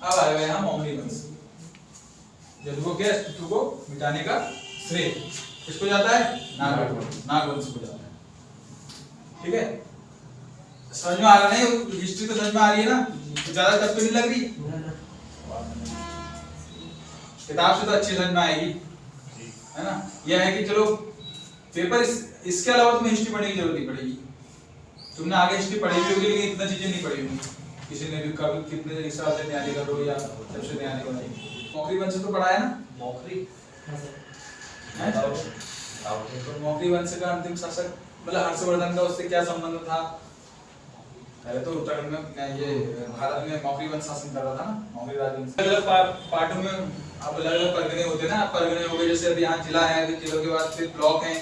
अब आएगा यहाँ मौखरी वंश। यदुओं के अस्तित्व को मिटाने का श्रेय किसको जाता है? नाग वंश को जाता है। ठीक है, समझ में आ रहा नहीं? हिस्ट्री तो समझ में आ रही है ना? तो ज्यादा टफ तो नहीं लग रही? किताब से तो अच्छी समझ में आएगी, है ना? यह है कि चलो पेपर इसके अलावा तुम्हें हिस्ट्री पढ़ने की जरूरत नहीं पड़ेगी। तुमने आगे हिस्ट्री पढ़ी भी होगी लेकिन इतना चीजें नहीं पढ़ी होगी। किसी ने भी कभी कितने साल से तैयारी कर लो या जब से तैयारी कर लो। मौखरी वंश तो पढ़ा है ना? मौखरी तो मौखरी वंश का अंतिम शासक मतलब हर्षवर्धन का उससे क्या संबंध था? पहले तो उत्तराखंड में ये भारत में मौखरी वंश शासन कर रहा था ना, मौखरी राजवंश। अलग पार्टों में अब अलग अलग परगने होते हैं ना। परगने हो गए, जैसे अभी यहाँ जिला है, जिलों के बाद फिर ब्लॉक है,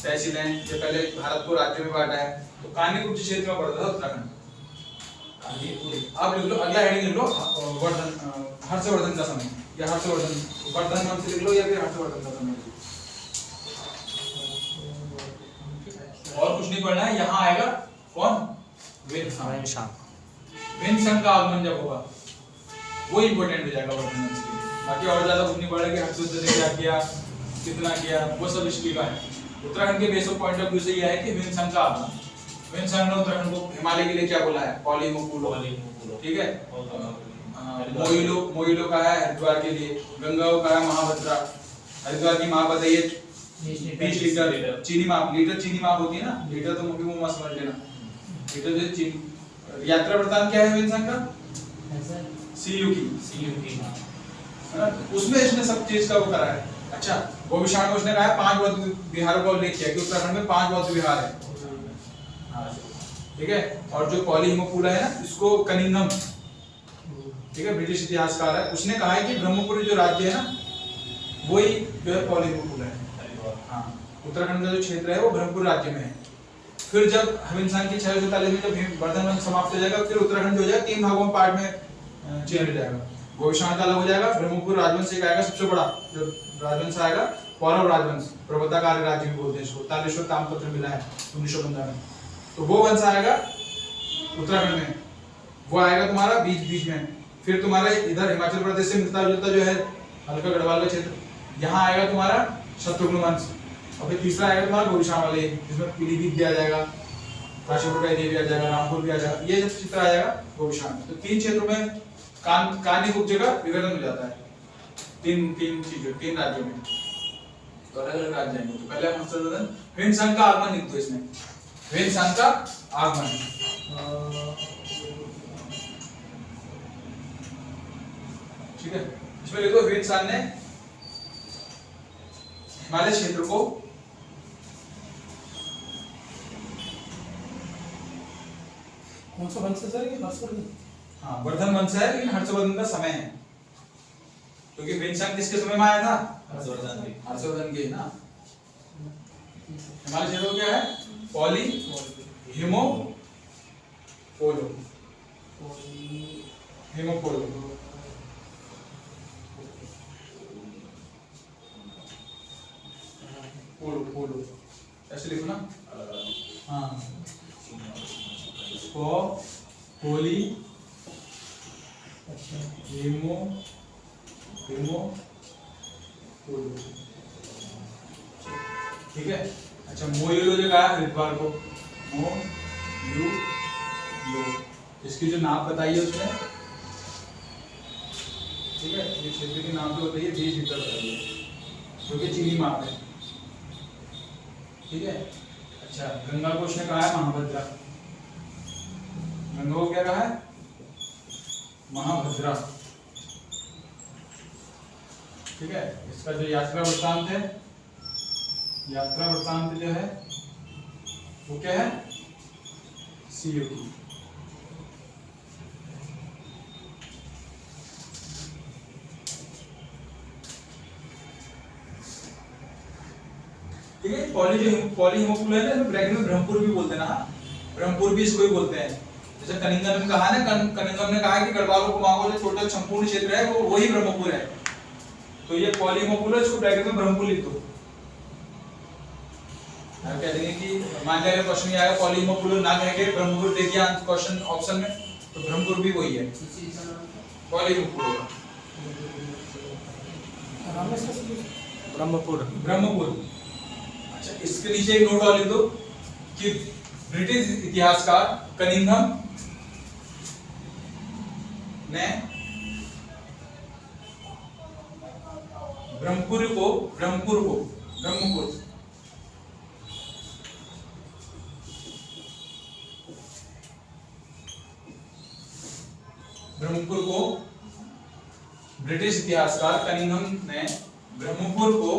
तहसील है। ये पहले भारत को राज्य में बांटा है। तो कानीपुर क्षेत्र में पड़ता था उत्तराखंड। आप लिख लो, अगला हेडिंग लिख लो, हर्षवर्धन का समय या हर्षवर्धन वर्धन नाम से लिख लो या फिर हर्षवर्धन का समय। और कुछ नहीं पढ़ना है। यहाँ आएगा कौन? वेनसंग का आगमन जब होगा वो इंपॉर्टेंट हो जाएगा वर्धन वंश के लिए। बाकी और ज्यादा कुछ नहीं पढ़ेगा कि हर्षवर्धन ने क्या किया, कितना किया, वो सब हिस्ट्री का है। उत्तराखंड के बेसिक पॉइंट ऑफ व्यू से यह है कि वेनसंग का आगमन। वेनसंग ने उत्तराखंड को हिमालय के लिए क्या बोला है? पॉलीमोकुलो। ठीक है, मोइलो का है हरिद्वार के लिए, गंगा को कहा महाभद्रा। हरिद्वार की माप बताइए? 20 लीटर चीनी माप। लीटर चीनी माप होती है ना, लीटर तो मुझे मुंह मत समझ लेना। लीटर जो चीनी। यात्रा वृत्तांत क्या है वेनसंग का? सीयूकी। उसमें इसने सब चीज का वो करा है। अच्छा, गोविशाण उसने कहा है 5 बौद्ध विहारों का उल्लेख किया कि उत्तराखंड में 5 बौद्ध विहार है। ठीक है, और जो पॉलीहिमोपुला है ना, इसको कनिंगम, ठीक है, ब्रिटिश इतिहासकार है, उसने कहा है कि ब्रह्मपुरी जो राज्य है ना वही जो है पॉलीहिमोपुला है। हाँ, उत्तराखंड का जो क्षेत्र है वो ब्रह्मपुर राज्य में है। फिर जब वेनसंग की 643 में जब वर्धन वंश समाप्त हो जाएगा, फिर उत्तराखंड जो हो जाएगा 3 भागों में पार्ट में चेंज हो जाएगा। गोविशाण का अलग हो जाएगा। ब्रह्मपुर राजवंश एक आएगा सबसे बड़ा जो राजवंश आएगा, पौरव राजवंश, प्रबोधाकारी राज्य भी बोलते हैं इसको। 43वां ताम्रपत्र मिला है 1915 में। तो वो वंश आएगा उत्तराखंड में, वो आएगा तुम्हारा बीच में। फिर तुम्हारे इधर हिमाचल प्रदेश से मिलता जुलता जो है हल्का गढ़वाल का क्षेत्र, यहाँ आएगा तुम्हारा शत्रुघ्न वंश। और फिर तीसरा आएगा तुम्हारा गोविशाण वाले, जिसमें पीलीभीत भी आ जाएगा, काशीपुर का एरिया भी आ जाएगा, रामपुर भी आ जाएगा। ये जब चित्र आ जाएगा गोविशाण। तो 3 क्षेत्रों में कानीपुर जगह विघटन हो जाता है। 3 राज्यों में, तो अलग अलग राज्य हैं। तो पहले हम हर्षवर्धन वेनसंग का आगमन लिख दो इसमें। वेनसंग का आगमन, ठीक है, इसमें लिखो वेनसंग ने हिमालय क्षेत्र को कौन सा वंश है सर? ये हर्षवर्धन। हाँ, वर्धन वंश है लेकिन हर्षवर्धन का समय है, क्योंकि वेनसंग किसके समय में आया था? हर्षवर्धन के ना। हिमालय क्षेत्र क्या है? पोलो ऐसे लिखो ना। हाँ, पोली हिमो पोलो, ठीक है। अच्छा, मोयूलो जो कहा हरिद्वार को, इसकी जो नाप बताइए उसमें, ठीक है, ये क्षेत्र के नाम जो बताइए 20 लीटर बताइए, जो कि चीनी माप है, ठीक है। अच्छा, गंगा को उसने कहा है महाभद्रा। गंगा को क्या कहा है? महाभद्रा, ठीक है। इसका जो यात्रा वृत्तांत है, यात्रा वृत्तांत जो है वो क्या है? सीयूकी। ठीक है। पॉलीहिमोपुला है ना, ब्रैकेट में ब्रह्मपुर भी बोलते हैं ना, ब्रह्मपुर भी इसको ही बोलते हैं। जैसे कनिंगम ने कहा ना, कनिंगम ने कहा कि गढ़वाल को कुमाऊं जो टोटल संपूर्ण क्षेत्र है वो वही ब्रह्मपुर है। तो ये पॉलीहिमोपुला, इसको ब्रैकेट में ब्रह्मपुर लिख दो। आप कह देंगे कि मान लिया क्वेश्चन ये आया पॉलीहिमोपुला ना कह के ब्रह्मपुर दे दिया क्वेश्चन ऑप्शन में, तो ब्रह्मपुर भी वही है। पॉलीमुकुल होगा। रामेश्वर से ब्रह्मपुर। ब्रह्मपुर। अच्छा, इसके नीचे एक नोट और लिख दो कि ब्रिटिश इतिहासकार कनिंघम ने ब्रह्मपुर को ब्रिटिश इतिहासकार कनिंघम ने ब्रह्मपुर को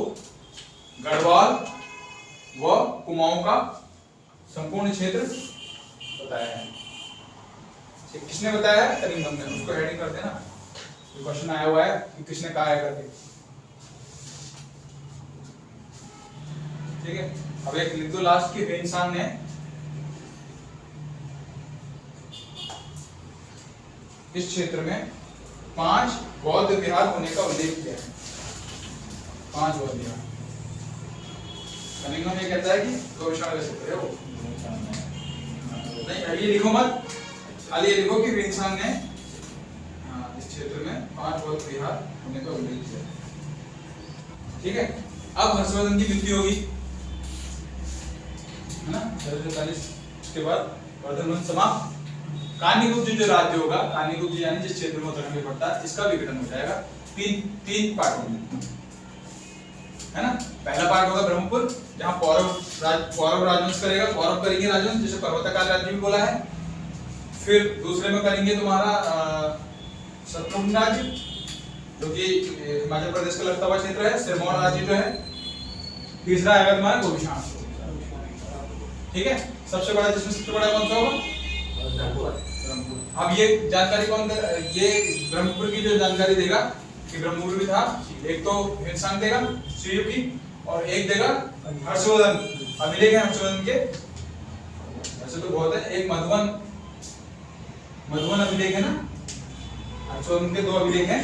गढ़वाल व कुमाऊं का संपूर्ण क्षेत्र बताया है। किसने बताया है? कनिंघम ने। उसको हेडिंग कर देना, ये क्वेश्चन आया हुआ है कि किसने कहा है करके। ठीक है, अब एक लिख दो लास्ट की ह्वेनसांग ने इस क्षेत्र में 5 बौद्ध विहार होने का उल्लेख किया है। 5 बौद्ध विहार। कनिंघम ये कहता है कि गौशाला का क्षेत्र है वो। नहीं, ये लिखो मत, खाली ये लिखो कि ह्वेनसांग ने इस क्षेत्र में 5 बौद्ध विहार होने का उल्लेख किया है। ठीक है, अब हर्षवर्धन की मृत्यु होगी, है ना, 1340 के बाद वर्धन वंश समाप्त। कान्यकुब्ज जो राज्य होगा, कान्यकुब्ज यानी जिस क्षेत्र में उत्तराखंड में पड़ता है, इसका विघटन हो जाएगा तीन पार्टों में, है ना। पहला पार्ट होगा ब्रह्मपुर, जहां पौरव राजवंश करेगा, पौरव करेंगे राजवंश, जिसे पर्वतकाल राज्य भी बोला है। फिर दूसरे में करेंगे तुम्हारा शत्रुघ्न राज्य, जो कि हिमाचल प्रदेश का लगता हुआ क्षेत्र है, सिरमौर राज्य जो है। तीसरा आएगा तुम्हारा गोविशाण। ठीक है, सबसे बड़ा, जिसमें सबसे बड़ा कौन सा होगा? अब ये जानकारी कौन दे? ये ब्रह्मपुर की जो जानकारी देगा कि ब्रह्मपुर भी था, एक तो ह्वेनसांग देगा सीयू की, और एक देगा हर्षवर्धन। अभिलेख है हर्षवर्धन के, ऐसे तो बहुत है। एक मधुवन अभिलेख है ना, हर्षवर्धन के 2 अभिलेख हैं,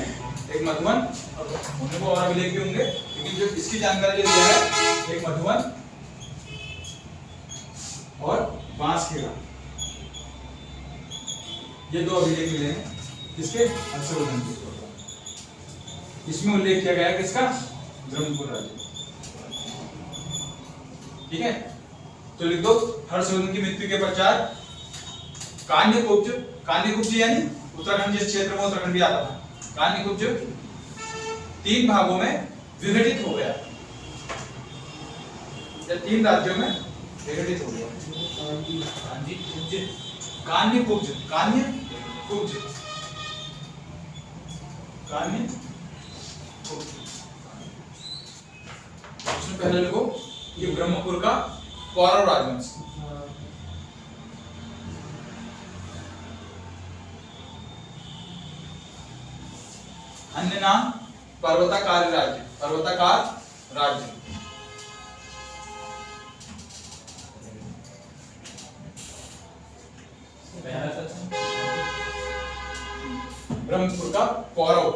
एक मधुवन, और उनके को और अभिलेख भी होंगे, लेकिन जो इसकी जानकारी जो दिया है, एक मधुवन और बांसखेड़ा, ये 2 अभिलेख मिले हैं किसके? हर्षवर्धन के। इसमें उल्लेख किया गया है किसका? ब्रह्मपुर राज्य। ठीक है, तो लिख दो हर्षवर्धन की मृत्यु के पश्चात कान्यकुब्ज यानी उत्तराखंड, जिस क्षेत्र में उत्तराखंड भी आता था, कान्यकुब्ज 3 भागों में विघटित हो गया, या 3 राज्यों में विघटित हो गया। कान्यकुब्ज उसमें पहले लिखो ये ब्रह्मपुर का पौरव राजवंश। अन्य नाम पर्वताकार राज्य। ब्रह्मपुर का पौरव,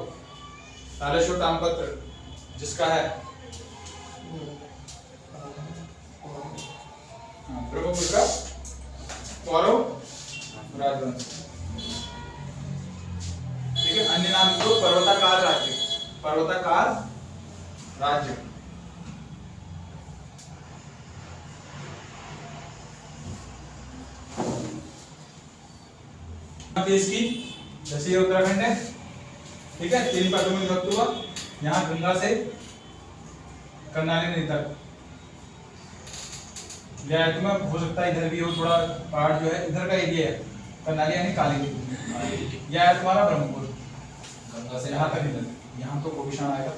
तालेश्वर ताम्रपत्र जिसका है, ब्रह्मपुर का पौरव राजवंश। ठीक है, अन्य नाम तो पर्वताकार राज्य। देश की, जैसे ये उत्तराखंड है, ठीक है, 3 पार्टों में विभक्त हुआ। यहाँ गंगा से कर्नाली नदी तक, तुम्हें हो सकता है इधर भी हो, थोड़ा पहाड़ जो है इधर का एरिया है, कर्नाली यानी काली नदी। यह है तुम्हारा ब्रह्मपुर, गंगा से यहाँ तक इधर, यहाँ तो गोविशाण आएगा,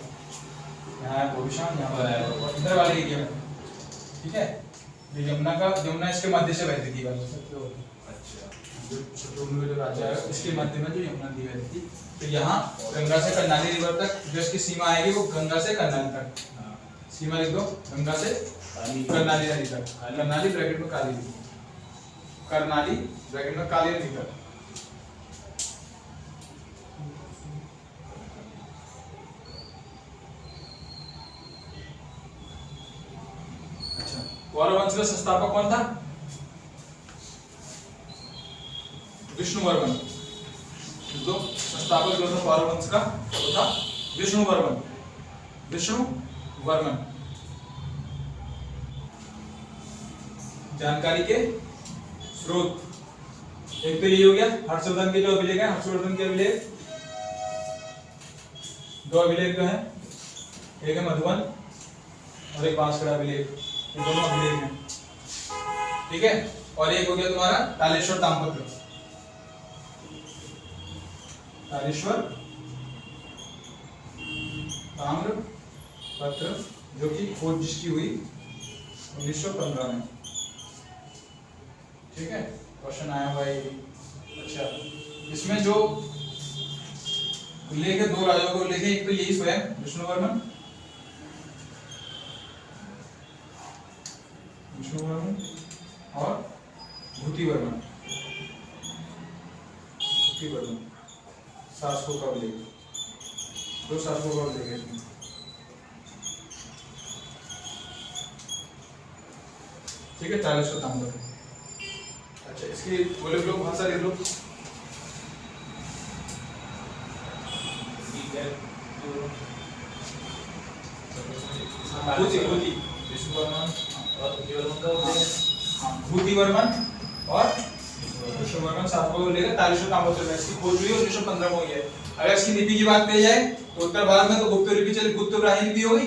यहाँ है गोविशाण, यहाँ पर इधर वाले एरिया में। ठीक है, ये यमुना इसके मध्य से बहती थी। शत्रुघ्न जो राज्य है इसके मध्य में जो यमुना नदी बहती थी, तो यहाँ गंगा से कर्नाली रिवर तक जो इसकी सीमा आएगी वो गंगा से कर्नाली तक। सीमा लिख दो, गंगा से कर्नाली नदी तक, कर्नाली ब्रैकेट में काली नदी, कर्नाली ब्रैकेट में काली नदी तक। अच्छा, पौरव वंश का संस्थापक कौन था? विष्णुवर्मन। तो संस्थापक जो था पौरव वंश का वो था विष्णुवर्मन। विष्णुवर्मन। जानकारी के स्रोत एक तो ये हो गया हर्षवर्धन के जो अभिलेख है, हर्षवर्धन के अभिलेख, दो अभिलेख जो है, एक है मधुबन और एक बांसवाड़ा अभिलेख, ये दोनों अभिलेख हैं, ठीक है। और एक हो गया तुम्हारा तालेश्वर ताम्रपत्र, तालेश्वर ताम्रपत्र जो कि खोज जिसकी हुई 1915 में, ठीक है। क्वेश्चन आया हुआ है। अच्छा, इसमें जो उल्लेख है दो राजाओं का उल्लेख है, एक तो यही स्वयं विष्णुवर्मन और भूतिवर्मन, शासकों का उल्लेख, दो शासकों का उल्लेख है इसमें, ठीक है। 40 ताम्रपत्र। अच्छा, इसकी बोले लोग भाषा लिख लो। भूतिवर्मन और विष्णुवर्मन शासकों को लेकर 40 ताम्रपत्र में इसकी खोज हुई 1915 में हुई है। अगर इसकी लिपि की बात की जाए तो उत्तर भारत में तो गुप्त लिपि चली, गुप्तब्राह्मी लिपि हो गई,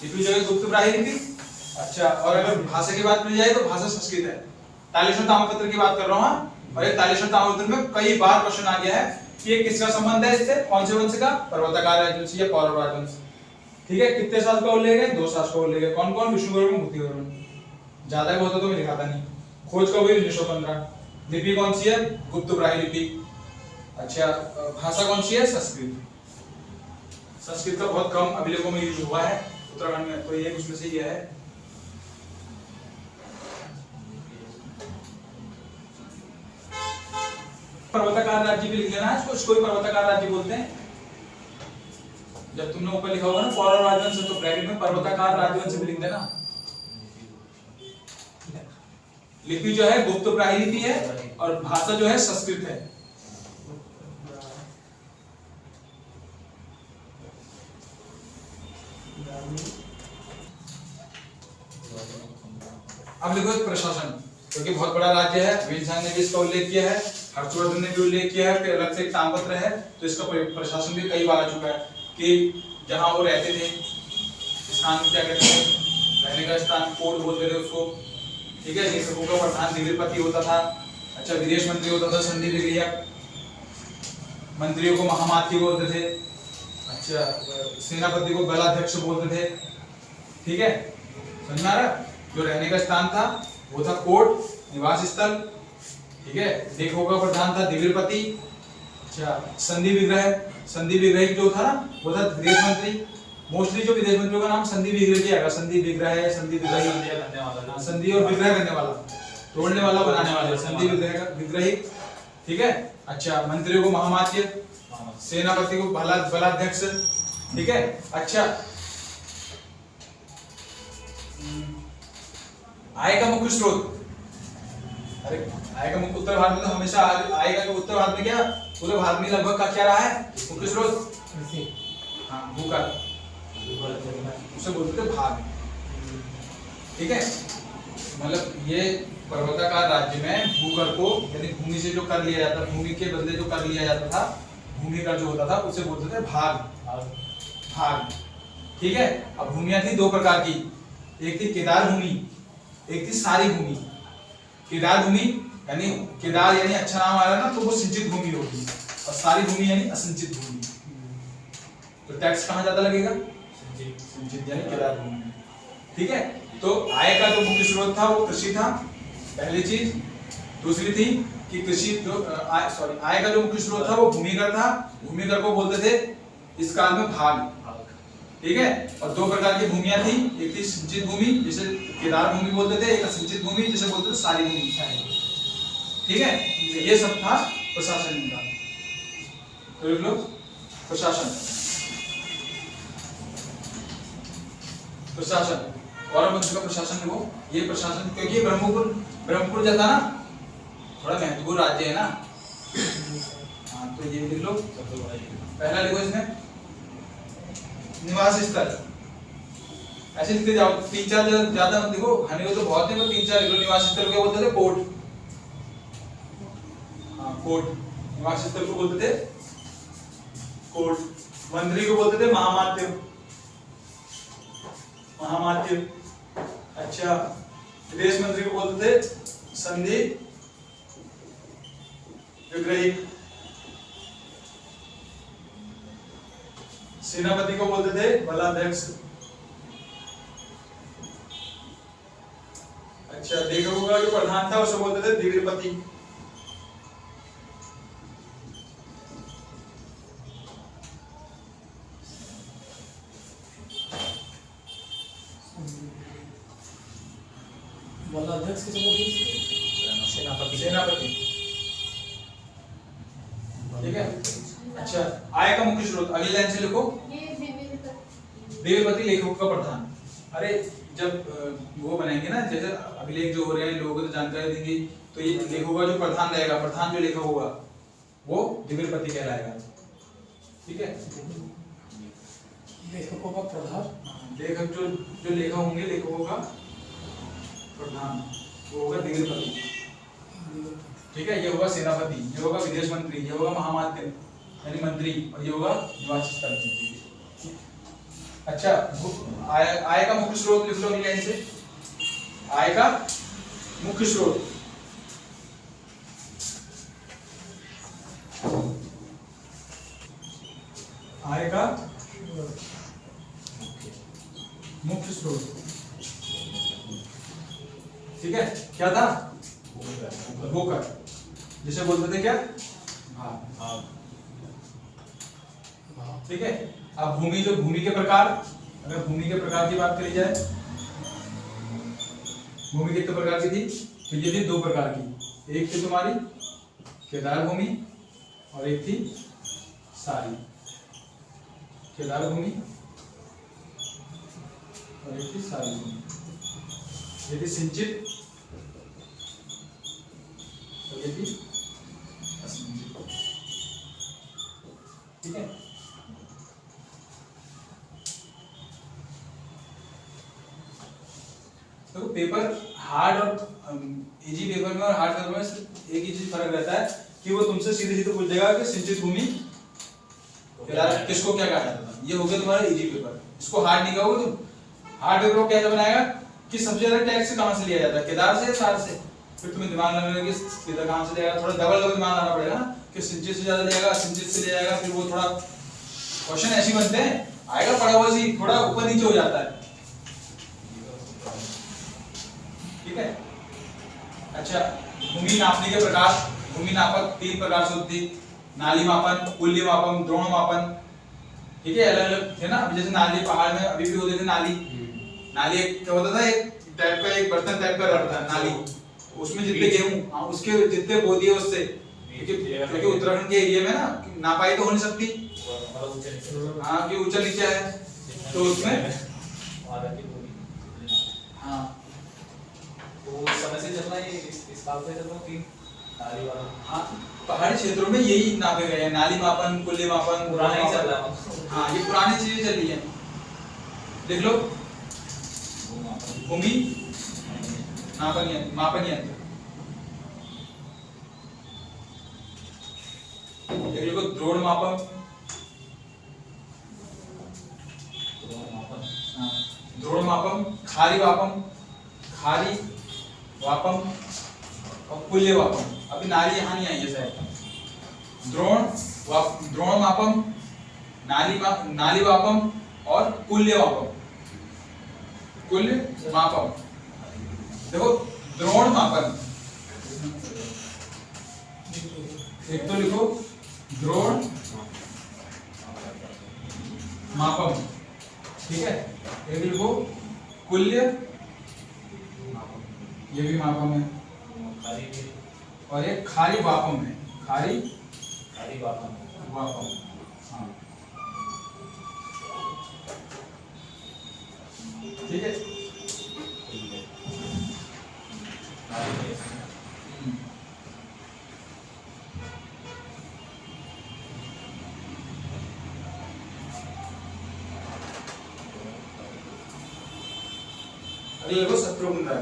लिपि जगह गुप्तब्राह्मी लिपि। अच्छा, और अगर भाषा की बात की जाए तो भाषा संस्कृत है। 40 ताम्रपत्र की बात कर रहा हूँ, और ये 40 ताम्रपत्र में कई बार क्वेश्चन आ गया है कि ये किसका संबंध है, इससे कौन से वंश का, पर्वतकार राजवंश या पौरव राजवंश, ठीक है। कितने शासक का उल्लेख है, दो शासक का उल्लेख है, कौन कौन, विष्णुवर्मन, भूतिवर्मन। ज्यादा होता तो मैं दिखाता नहीं। खोज कब हुई 1915। लिपि कौन सी है, गुप्तब्राह्मी लिपि। अच्छा, भाषा कौन सी है, संस्कृत। संस्कृत का बहुत कम अभिलेखों में यूज हुआ है उत्तराखंड में, तो ये उसमें से ये है। पर्वताकार राज्य भी लिख लेना है इसको, इसको पर्वताकार राज्य बोलते हैं। जब तुमने ऊपर लिखा होगा ना पौरव राजवंश, तो ब्रैकेट में पर्वताकार राजवंश भी लिख देना। लिपि जो है गुप्तब्राह्मी लिपि है और भाषा जो है संस्कृत है। अब लिखो प्रशासन, क्योंकि बहुत बड़ा राज्य है, विंध्याचल ने भी इसका उल्लेख किया है, हर्षवर्धन ने भी उल्लेख किया है, फिर अलग से एक ताम्रपत्र है, तो इसका प्रशासन भी कई बार आ चुका है कि जहां वो रहते थे, स्थान क्या कहते हैं, रहने का स्थान, कोट बोलते थे उसको, ठीक है। लेखकों का प्रधान दिव्यपति होता था। अच्छा, विदेश मंत्री होता था संधि विग्रहक, मंत्रियों को महामात्य बोलते थे। अच्छा, सेनापति को बलाध्यक्ष बोलते थे, ठीक है, समझ में आ रहा। जो रहने का स्थान था वो था कोट, निवास स्थल, ठीक है। लेखकों का प्रधान था दिव्यपति। अच्छा, संधि विग्रह, संधि विग्रह जो था ना वो था विदेश मंत्री। मोस्टली जो विदेश मंत्रियों का नाम संधि विग्रह ही आएगा, संधि विग्रह है, संधि विग्रह करने वाला, संधि और विग्रह करने वाला, तोड़ने वाला, बनाने वाला, संधि विग्रही, ठीक है। अच्छा, मंत्रियों को महामात्य, सेनापति को बलाध्यक्ष, ठीक है। अच्छा, आय का मुख्य स्रोत, अरे आय का मुख्य, उत्तर भारत में तो हमेशा आएगा कि उत्तर भारत में क्या, पूरे भारत में लगभग का क्या रहा है मुख्य स्रोत, हाँ, भूकर, उसे बोलते थे भाग, ठीक है। मतलब ये पर्वताकार राज्य में भूकर को, यानी भूमि से जो कर लिया जाता, भूमि के बदले जो कर लिया जाता था, भूमि का जो होता था उसे बोलते थे भाग, ठीक है। अब भूमियां थी दो प्रकार की, एक थी केदार भूमि, एक थी सारी भूमि। केदार भूमि यानी केदार यानी अच्छा नाम आ रहा है ना, तो वो सिंचित भूमि होगी, और सारी भूमि यानी असिंचित भूमि। तो टैक्स कहाँ ज्यादा लगेगा, सिंचित यानी केदार भूमि, ठीक है। तो आय का जो मुख्य स्रोत था वो कृषि था, पहली चीज। दूसरी थी कि कृषि जो आय का जो मुख्य स्रोत था वो भूमिकर था, भूमिकर को बोलते थे इस काल में भाग, ठीक है। और दो प्रकार की भूमियां थी, एक थी सिंचित भूमि जिसे केदार भूमि बोलते थे, एक असिंचित भूमि जिसे बोलते थे सारी भूमि, ठीक है। ये सब था प्रशासन इनका। तो लिख लो प्रशासन, प्रशासन और वंश का प्रशासन लिखो। ये प्रशासन, क्योंकि ये ब्रह्मपुर जो था ना, थोड़ा महत्वपूर्ण राज्य है ना, हाँ, तो ये लिख लो, पहला लिखो इसमें निवास स्थल, ऐसे लिखते जाओ, 3-4 ज्यादा मत लिखो, हनी को तो बहुत है, तो 3-4 लिख लो। निवास स्थल क्या बोलते थे? कोर्ट। हाँ कोर्ट, निवास स्थल को बोलते थे कोर्ट। मंत्री को बोलते थे महामात्य, महामात्य। अच्छा, विदेश मंत्री को बोलते थे संधि विग्रही। सेनापति को बोलते थे बलाध्यक्ष। अच्छा, लेखकों का जो प्रधान था उसे बोलते थे दिव्यपति। बलाध्यक्ष किसे बोलते हैं? सेनापति। सेनापति, ठीक है। अच्छा, आय का मुख्य स्रोत, अगली लाइन से लिखो देवपति लेखकों का प्रधान। अरे जब वो बनाएंगे ना, जैसे अभिलेख जो हो रहे हैं, लोगों को तो जानकारी देंगे, तो ये लेखकों का जो प्रधान रहेगा, प्रधान जो लेखक होगा वो दिव्यपति कहलाएगा, ठीक है। लेखकों का प्रधान, लेखक जो लेखक होंगे, लेखकों का प्रधान वो होगा दिव्यपति, ठीक है। ये होगा सेनापति, ये होगा विदेश मंत्री, ये होगा महामात्य यानी मंत्री, और ये होगा निवास स्थल। अच्छा, आय का मुख्य स्रोत लिख लो अगली लाइन से। आय का मुख्य स्रोत, आय का मुख्य स्रोत, ठीक है। क्या था? भूकर, जिसे बोलते थे क्या? भाग, ठीक है। अब भूमि, जो भूमि के प्रकार, अगर भूमि के प्रकार की बात करी जाए, भूमि कितने प्रकार की थी? तो ये थी 2 प्रकार की, एक थी तुम्हारी केदार भूमि और एक थी सारी। केदार भूमि और एक थी सारी भूमि, ये थी सिंचित और ये थी असिंचित, ठीक है। तो पेपर हार्ड और इजी पेपर में और हार्ड पेपर में एक ही चीज फर्क रहता है कि वो तुमसे सीधे सीधे पूछ देगा कि सिंचित भूमि किसको क्या कहा जाता था। ये हो गया तुम्हारा इजी पेपर, इसको हार्ड नहीं कहोगे तुम। हार्ड पेपर को कैसे बनाएगा कि सबसे ज्यादा टैक्स कहां से लिया जाता है, केदार से या सार से। फिर तुम्हें दिमाग लगाना कि केदार कहां से लिया, थोड़ा डबल दिमाग लगाना पड़ेगा ना कि सिंचित से ज्यादा लिएगा, सिंचित से ले जाएगा। फिर वो थोड़ा क्वेश्चन ऐसे बनते हैं, आएगा पड़ा हुआ सी थोड़ा ऊपर नीचे हो जाता है, ठीक है। अच्छा, भूमि नापने के प्रकार, भूमि नापक 3 प्रकार से होती, नाली मापन, कुल्य मापन, द्रोण मापन, ठीक है। अलग अलग है ना। अभी जैसे नाली पहाड़ में अभी भी होते थे नाली, नाली एक क्या होता था, एक टाइप का, एक बर्तन टाइप का रहता था नाली, उसमें जितने गेहूं उसके जितने बो दिए उससे, क्योंकि उत्तराखंड के एरिया में ना नापाई तो हो नहीं सकती, हाँ कि ऊंचा नीचे है, तो उसमें हाँ तो समय से चलना है, इस साल से चलना 3 नाली वाला। हाँ, पहाड़ी क्षेत्रों में यही नापे गए हैं, नाली मापन, कुल्य मापन, पुराना ही चल रहा है। हाँ, ये पुरानी चीजें चल रही है। देख लो, भूमि मापन यंत्र, मापन यंत्र, देख लो द्रोण मापन, द्रोण मापन, खारी वापम, खारी वापम और कुल्य वापम। अभी नाली यहाँ नहीं आई है शायद। द्रोण मापम, नाली वापम और कुल्य वापम, कुल्य मापम। देखो द्रोण मापन, एक तो लिखो द्रोण मापम, ठीक है। एक लिखो कुल्य, ये भी मापम है, और एक खारी वापम है, खारी वापम, हाँ ठीक है। अगले देखो शत्रुघ्न है,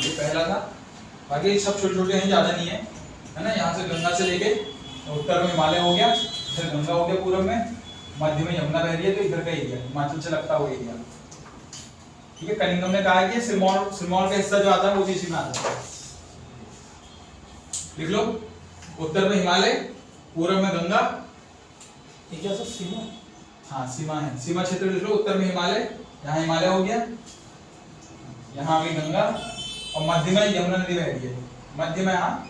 ये पहला था। बाकी सब छोटे छोटे हैं, ज्यादा नहीं है ना। यहाँ से गंगा से लेके उत्तर में हिमालय हो गया, इधर गंगा हो गया पूर्व में, मध्य में यमुना बह रही है, तो इधर का एरिया हिमाचल से लगता हुआ एरिया। ठीक है, कनिंघम ने कहा है कि सिरमौर का हिस्सा जो आता है वो भी इसी में आता है। लिख लो, उत्तर में हिमालय, पूर्व में गंगा। ये क्या सर सीमा? हाँ सीमा है, सीमा क्षेत्र लिख लो। उत्तर में हिमालय, यहाँ हिमालय हो गया, यहाँ आ गई गंगा, और मध्य में यमुना नदी बह रही है, मध्य में यहाँ।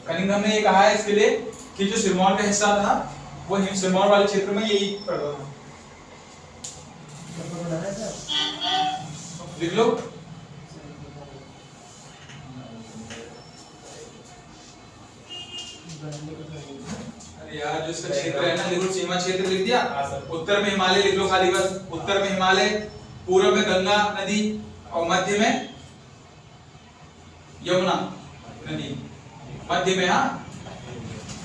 कनिंघम ने ये कहा है इसके लिए कि जो सिरमौर का हिस्सा था वो सिरमौर वाले क्षेत्र में यही पड़ता था। लिख लो, अरे यार जो इसका क्षेत्र है ना, लिखो सीमा क्षेत्र लिख दिया। उत्तर में हिमालय लिख लो खाली बस, उत्तर में हिमालय, पूर्व में गंगा नदी, और मध्य में यमुना नदी, मध्य में। हाँ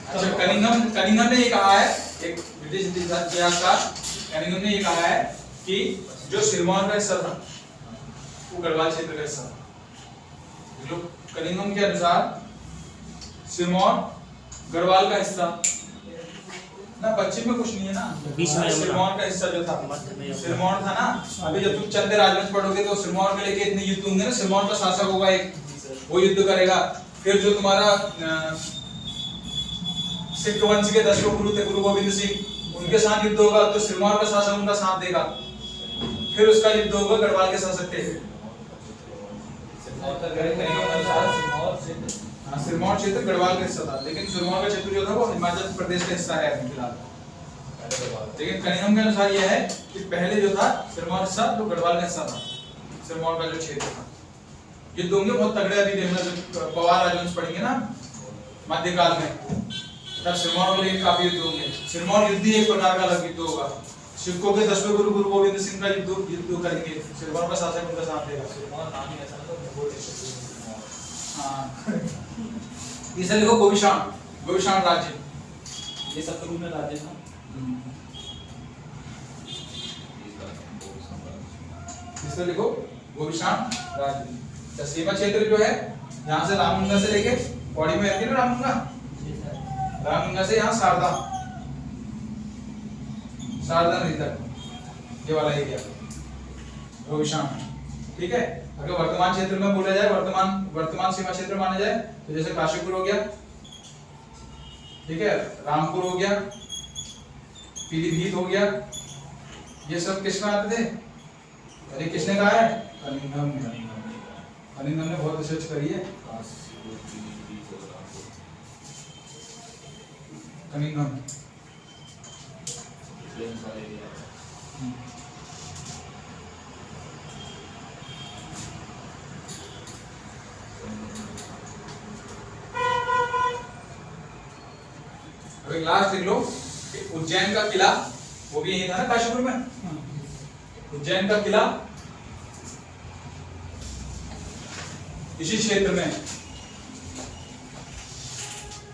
अच्छा, कनिंघम ने ये कहा है, एक ब्रिटिश इतिहासकार कनिंघम ने ये कहा है कि जो सिरमौर का हिस्सा था वो गढ़वाल क्षेत्र का हिस्सा था। कनिंघम के अनुसार सिरमौर गढ़वाल का हिस्सा ना, पश्चिम में कुछ नहीं है ना, बीच में सिरमौर का हिस्सा जो था, सिरमौर था ना। अभी जब तुम चंद राजवंश पढ़ोगे तो सिरमौर के लेके इतने युद्ध होंगे ना, सिरमौर का शासक होगा एक, वो युद्ध करेगा। फिर जो तुम्हारा सिख वंश के 10वें गुरु थे गुरु गोविंद सिंह, उनके साथ युद्ध होगा तो सिरमौर का शासक उनका साथ देगा। फिर उसका युद्ध होगा गढ़वाल के शासक थे। सिरमौर क्षेत्र गढ़वाल का हिस्सा था, लेकिन सिरमौर का क्षेत्र जो था वो हिमाचल प्रदेश का हिस्सा है अभी फिलहाल। लेकिन कनिंघम के अनुसार यह है कि पहले जो था सिरमौर हिस्सा तो गढ़वाल का हिस्सा था, सिरमौर का जो क्षेत्र था। युद्ध होंगे बहुत तगड़े, अभी देखना जब पवार राजवंश पढ़ेंगे ना मध्यकाल में, तब सिरमौर को लेकर काफी युद्ध होंगे। सिरमौर युद्ध ही एक प्रकार का अलग युद्ध होगा। सिखों के 10वें गुरु गुरु गोविंद सिंह का युद्ध करेंगे, सिरमौर का शासक उनका साथ देगा। हाँ इसे लिखो गोविशाण राज्य, ये शत्रुघ्न राज्य था। इसे लिखो गोविशाण राज्य। सीमा क्षेत्र जो है यहाँ से रामगंगा से लेके पौड़ी में रहती है ना, रामगंगा से यहाँ शारदा नदी तक ये वाला एरिया गोविशाण। ठीक है, अगर वर्तमान क्षेत्र में बोला जाए, वर्तमान सीमा क्षेत्र माना जाए तो जैसे काशीपुर हो गया, ठीक है, रामपुर हो गया, पीलीभीत हो गया, ये सब किसमें आते थे? अरे किसने कहा है? कनिंघम ने बहुत रिसर्च करी है। कनिंघम अभी लास्ट लिख लो कि उज्जैन का किला वो भी यही था ना काशीपुर में। उज्जैन का किला इसी क्षेत्र में,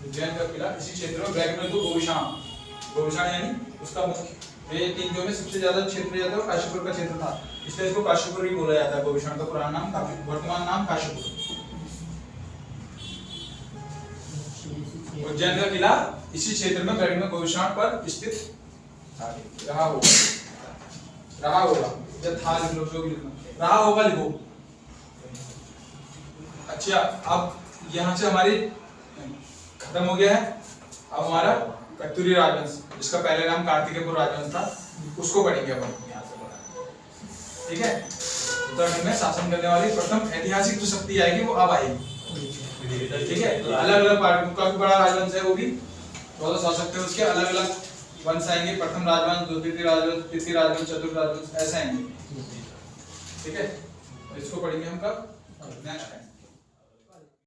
उज्जैन का किला इसी क्षेत्र में। ब्रैकेट में तो गोविशाण यानी उसका मुख्य, ये तीन जो में सबसे ज्यादा क्षेत्र जाता है काशीपुर का क्षेत्र था, इसलिए इसको काशीपुर ही बोला जाता है। गोविशाण का पुराना नाम, वर्तमान नाम काशीपुर। उज्जैन का किला इसी क्षेत्र में ब्रैकेट में गोविशाण पर स्थित रहा होगा या था, लिख लो जो भी लिखना, रहा होगा लिखो। अच्छा, अब यहाँ से हमारी खत्म हो गया है। अब हमारा कत्यूरी राजवंश, जिसका पहले नाम कार्तिकेयपुर राजवंश था, उसको पढ़ेंगे अब यहाँ से पढ़ा। ठीक है, उत्तराखंड में शासन करने वाली प्रथम ऐतिहासिक जो शक्ति आएगी वो अब आएगी। ठीक है, अलग अलग पार्टी, काफी बड़ा राजवंश है वो भी, 14 शासक थे उसके, अलग अलग वंश आएंगे। प्रथम राजवंश, द्वितीय राजवंश, तृतीय राजवंश, चतुर्थ राजवंश, ऐसे आएंगे। ठीक है, इसको पढ़ेंगे हम कब?